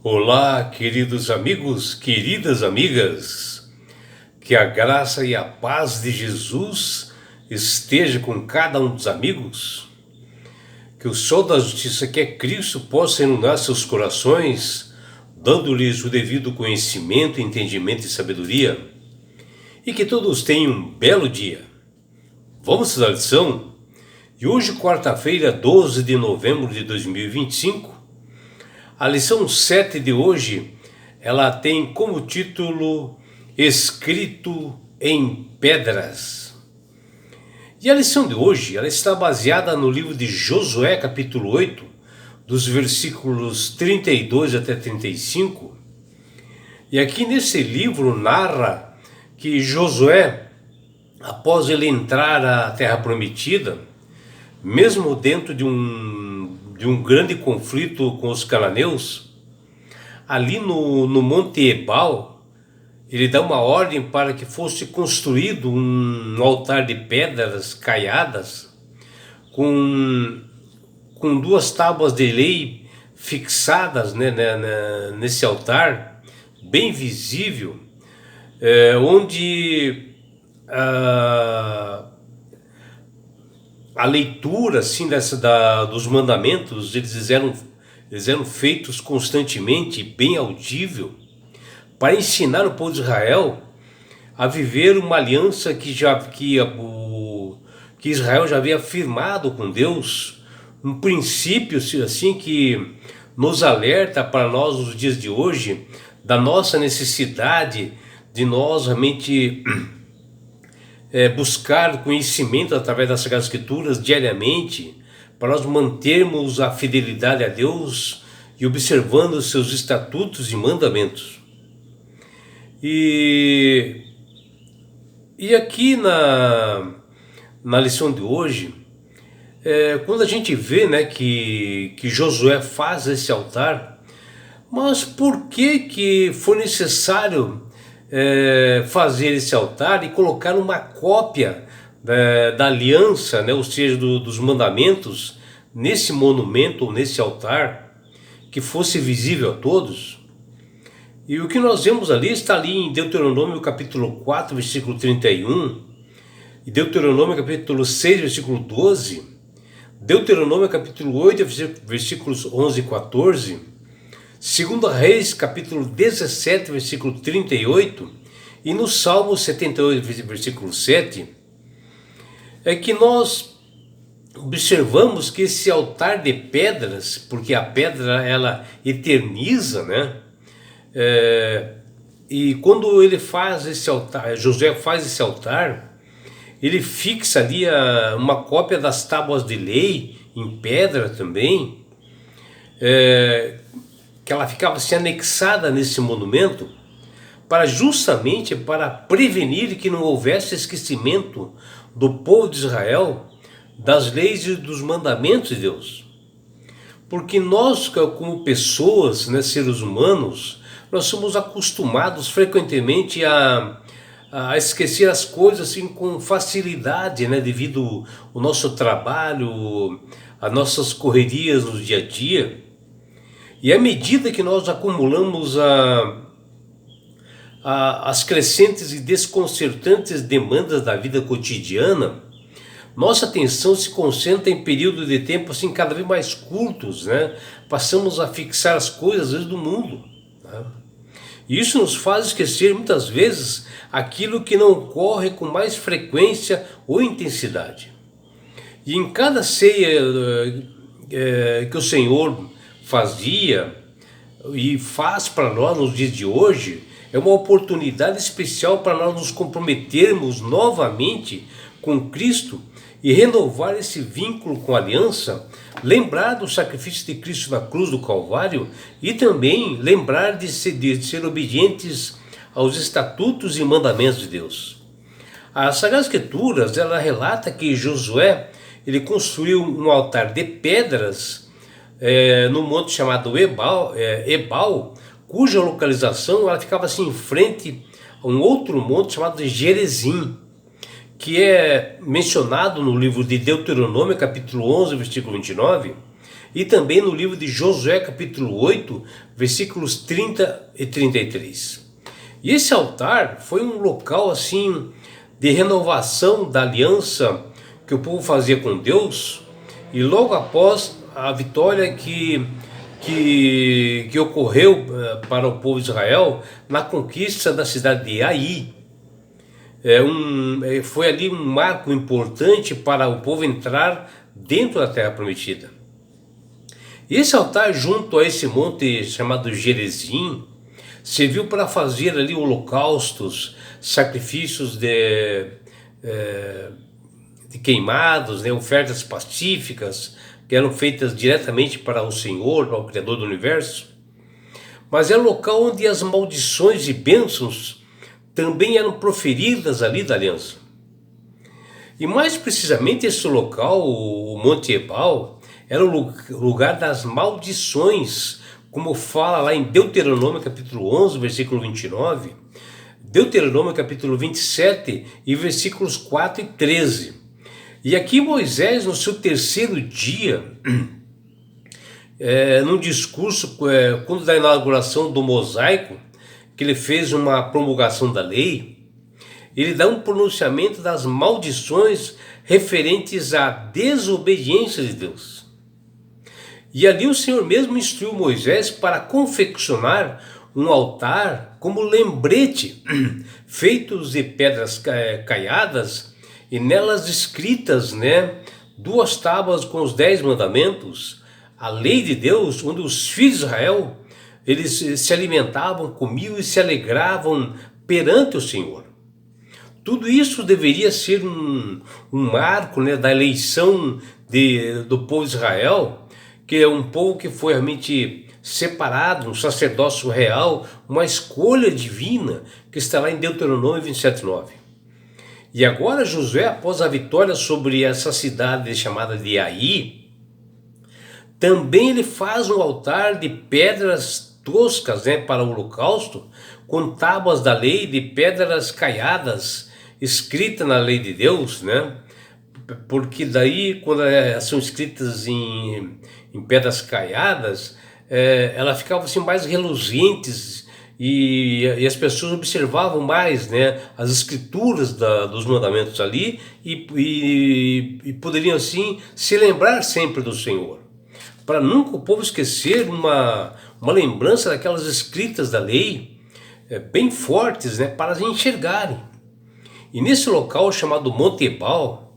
Olá, queridos amigos, queridas amigas, que a graça e a paz de Jesus esteja com cada um dos amigos, que o sol da justiça que é Cristo possa inundar seus corações, dando-lhes o devido conhecimento, entendimento e sabedoria, e que todos tenham um belo dia. Vamos à lição? E hoje, quarta-feira, 12 de novembro de 2025, a lição 7 de hoje, ela tem como título Escrito em Pedras. E a lição de hoje, ela está baseada no livro de Josué, capítulo 8, dos versículos 32 até 35. E aqui nesse livro narra que Josué, após ele entrar à Terra Prometida, mesmo dentro de um grande conflito com os cananeus, ali no Monte Ebal, ele dá uma ordem para que fosse construído um altar de pedras caiadas com duas tábuas de lei fixadas, nesse altar, bem visível, onde a leitura assim dos mandamentos eles eram feitos constantemente, bem audível, para ensinar o povo de Israel a viver uma aliança que Israel já havia firmado com Deus, um princípio assim que nos alerta para nós nos dias de hoje da nossa necessidade de nós realmente buscar conhecimento através das Sagradas Escrituras diariamente, para nós mantermos a fidelidade a Deus e observando os seus estatutos e mandamentos. E aqui na lição de hoje, quando a gente vê que Josué faz esse altar, mas por que foi necessário fazer esse altar e colocar uma cópia da aliança, ou seja, dos mandamentos, nesse monumento ou nesse altar, que fosse visível a todos? E o que nós vemos ali está ali em Deuteronômio capítulo 4, versículo 31, e Deuteronômio capítulo 6, versículo 12, Deuteronômio capítulo 8, versículos 11 e 14, 2 Reis capítulo 17, versículo 38, e no Salmo 78, versículo 7, é que nós observamos que esse altar de pedras, porque a pedra ela eterniza, e quando ele faz esse altar, Josué faz esse altar, ele fixa ali uma cópia das tábuas de lei em pedra também, que ela ficava assim anexada nesse monumento, justamente para prevenir que não houvesse esquecimento do povo de Israel das leis e dos mandamentos de Deus. Porque nós, como pessoas, seres humanos, nós somos acostumados frequentemente a esquecer as coisas assim com facilidade, devido ao nosso trabalho, às nossas correrias no dia a dia. E à medida que nós acumulamos as crescentes e desconcertantes demandas da vida cotidiana, nossa atenção se concentra em períodos de tempo assim cada vez mais curtos, Passamos a fixar as coisas às vezes do mundo, E isso nos faz esquecer muitas vezes aquilo que não ocorre com mais frequência ou intensidade. E em cada ceia que o Senhor fazia e faz para nós nos dias de hoje, é uma oportunidade especial para nós nos comprometermos novamente com Cristo e renovar esse vínculo com a aliança, lembrar do sacrifício de Cristo na cruz do Calvário e também lembrar de ser obedientes aos estatutos e mandamentos de Deus. As Sagradas Escrituras, ela relata que Josué ele construiu um altar de pedras no monte chamado Ebal, cuja localização ela ficava assim em frente a um outro monte chamado de Gerizim, que é mencionado no livro de Deuteronômio, capítulo 11, versículo 29, e também no livro de Josué capítulo 8, versículos 30 e 33. E esse altar foi um local assim de renovação da aliança que o povo fazia com Deus, e logo após a vitória que ocorreu para o povo de Israel na conquista da cidade de Ai. Foi ali um marco importante para o povo entrar dentro da terra prometida. E esse altar, junto a esse monte chamado Gerizim, serviu para fazer ali holocaustos, sacrifícios de queimados, né, ofertas pacíficas, que eram feitas diretamente para o Senhor, para o Criador do Universo. Mas é o local onde as maldições e bênçãos também eram proferidas ali da aliança. E mais precisamente esse local, o Monte Ebal, era o lugar das maldições, como fala lá em Deuteronômio capítulo 11, versículo 29, Deuteronômio capítulo 27 e versículos 4 e 13. E aqui Moisés, no seu terceiro dia, num discurso, quando da inauguração do mosaico, que ele fez uma promulgação da lei, ele dá um pronunciamento das maldições referentes à desobediência de Deus. E ali o Senhor mesmo instruiu Moisés para confeccionar um altar como lembrete, feitos de pedras caiadas, e nelas escritas, né, 2 tábuas com os 10 mandamentos, a lei de Deus, onde os filhos de Israel, eles se alimentavam, comiam e se alegravam perante o Senhor. Tudo isso deveria ser um marco, né, da eleição do povo de Israel, que é um povo que foi realmente separado, um sacerdócio real, uma escolha divina, que está lá em Deuteronômio 27:9. E agora Josué, após a vitória sobre essa cidade chamada de Ai, também ele faz um altar de pedras toscas, né, para o holocausto, com tábuas da lei de pedras caiadas, escrita na lei de Deus, né? Porque daí, quando são escritas em pedras caiadas, elas ficavam assim mais reluzentes, e as pessoas observavam mais, né, as escrituras dos mandamentos ali, e poderiam assim se lembrar sempre do Senhor, para nunca o povo esquecer uma lembrança daquelas escritas da lei, bem fortes, né, para enxergarem. E nesse local chamado Monte Ebal,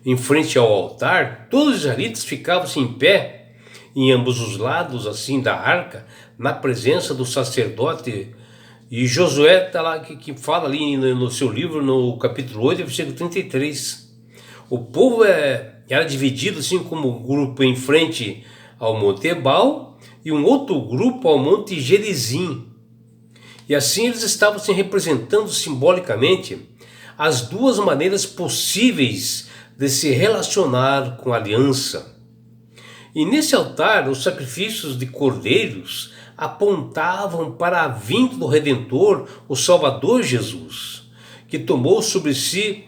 em frente ao altar, todos os israelitas ficavam-se em pé em ambos os lados assim da arca, na presença do sacerdote. E Josué está lá, que fala ali no seu livro, no capítulo 8, versículo 33. O povo era dividido assim como um grupo em frente ao Monte Ebal e um outro grupo ao Monte Gerizim. E assim eles estavam se representando simbolicamente as duas maneiras possíveis de se relacionar com a aliança. E nesse altar, os sacrifícios de cordeiros apontavam para a vinda do Redentor, o Salvador Jesus, que tomou sobre si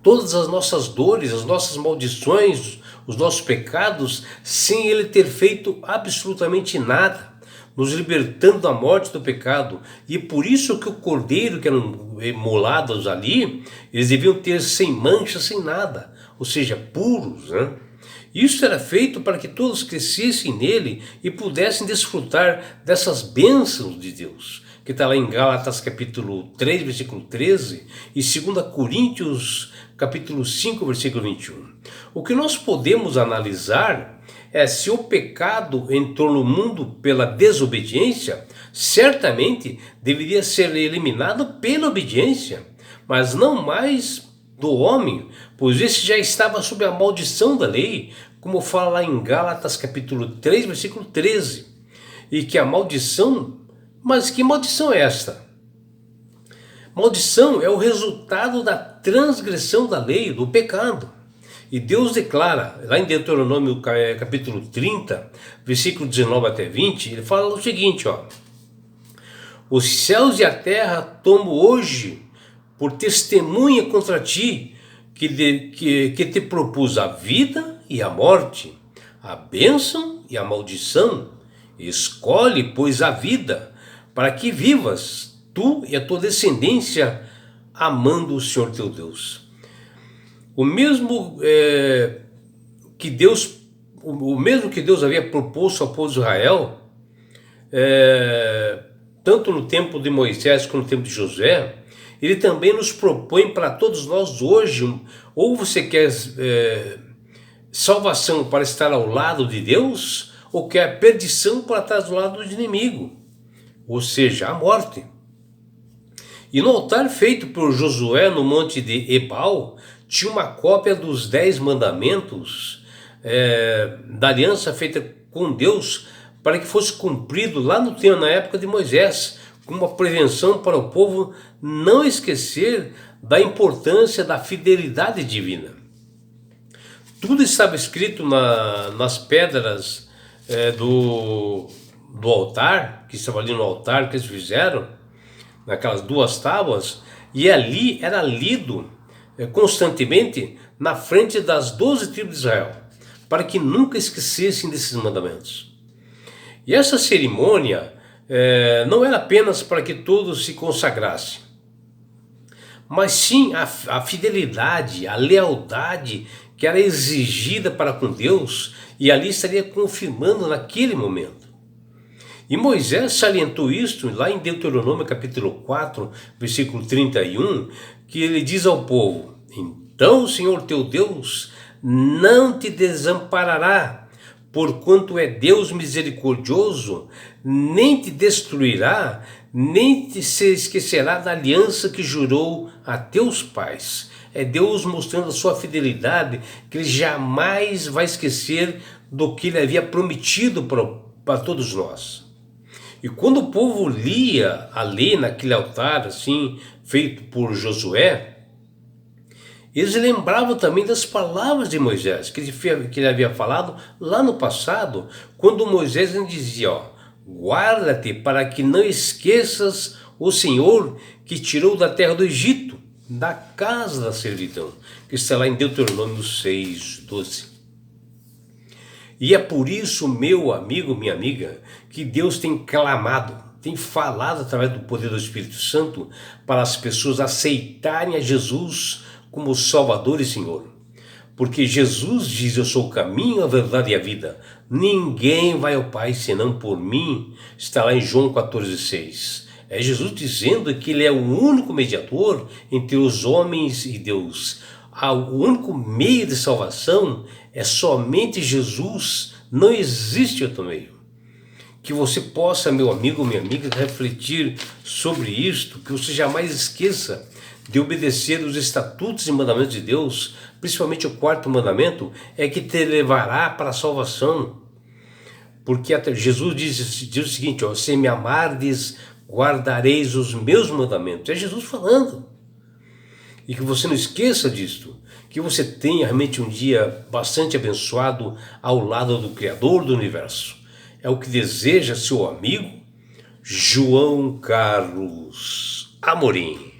todas as nossas dores, as nossas maldições, os nossos pecados, sem ele ter feito absolutamente nada, nos libertando da morte do pecado. E por isso que o cordeiro que eram imolados ali, eles deviam ter sem mancha, sem nada, ou seja, puros, né? Isso era feito para que todos crescessem nele e pudessem desfrutar dessas bênçãos de Deus, que está lá em Gálatas capítulo 3, versículo 13, e 2 Coríntios capítulo 5, versículo 21. O que nós podemos analisar é se o pecado entrou no mundo pela desobediência, certamente deveria ser eliminado pela obediência, mas não mais do homem, pois esse já estava sob a maldição da lei, como fala lá em Gálatas capítulo 3, versículo 13, e que a maldição, mas que maldição é esta? Maldição é o resultado da transgressão da lei, do pecado. E Deus declara, lá em Deuteronômio capítulo 30, versículo 19 até 20, ele fala o seguinte, ó: os céus e a terra tomo hoje por testemunha contra ti, que te propus a vida e a morte, a bênção e a maldição. Escolhe, pois, a vida, para que vivas, tu e a tua descendência, amando o Senhor teu Deus. O mesmo que Deus havia proposto ao povo de Israel, tanto no tempo de Moisés como no tempo de Josué, ele também nos propõe para todos nós hoje. Ou você quer salvação para estar ao lado de Deus, ou quer perdição para estar do lado do inimigo, ou seja, a morte. E no altar feito por Josué no monte de Ebal, tinha uma cópia dos 10 mandamentos da aliança feita com Deus, para que fosse cumprido lá na época de Moisés, como uma prevenção para o povo não esquecer da importância da fidelidade divina. Tudo estava escrito nas pedras do altar, que estava ali no altar que eles fizeram, naquelas 2 tábuas, e ali era lido constantemente na frente das 12 tribos de Israel, para que nunca esquecessem desses mandamentos. E essa cerimônia não era apenas para que todos se consagrassem, mas sim a fidelidade, a lealdade que era exigida para com Deus, e ali estaria confirmando naquele momento. E Moisés salientou isto lá em Deuteronômio capítulo 4, versículo 31, que ele diz ao povo: então o Senhor teu Deus não te desamparará, porquanto é Deus misericordioso, nem te destruirá, nem te se esquecerá da aliança que jurou a teus pais. É Deus mostrando a sua fidelidade, que ele jamais vai esquecer do que ele havia prometido para todos nós. E quando o povo lia a lei naquele altar assim, feito por Josué, eles lembravam também das palavras de Moisés, que ele havia falado lá no passado, quando Moisés dizia: guarda-te para que não esqueças o Senhor que tirou da terra do Egito, da casa da servidão, que está lá em Deuteronômio 6:12. E é por isso, meu amigo, minha amiga, que Deus tem clamado, tem falado através do poder do Espírito Santo para as pessoas aceitarem a Jesus como Salvador e Senhor. Porque Jesus diz: eu sou o caminho, a verdade e a vida. Ninguém vai ao Pai senão por mim. Está lá em João 14:6. É Jesus dizendo que ele é o único mediador entre os homens e Deus. O único meio de salvação é somente Jesus. Não existe outro meio. Que você possa, meu amigo, minha amiga, refletir sobre isto, que você jamais esqueça de obedecer os estatutos e mandamentos de Deus, principalmente o 4º mandamento, é que te levará para a salvação. Porque Jesus diz o seguinte: se me amardes, guardareis os meus mandamentos. É Jesus falando. E que você não esqueça disto, que você tenha realmente um dia bastante abençoado ao lado do Criador do Universo. É o que deseja seu amigo João Carlos Amorim.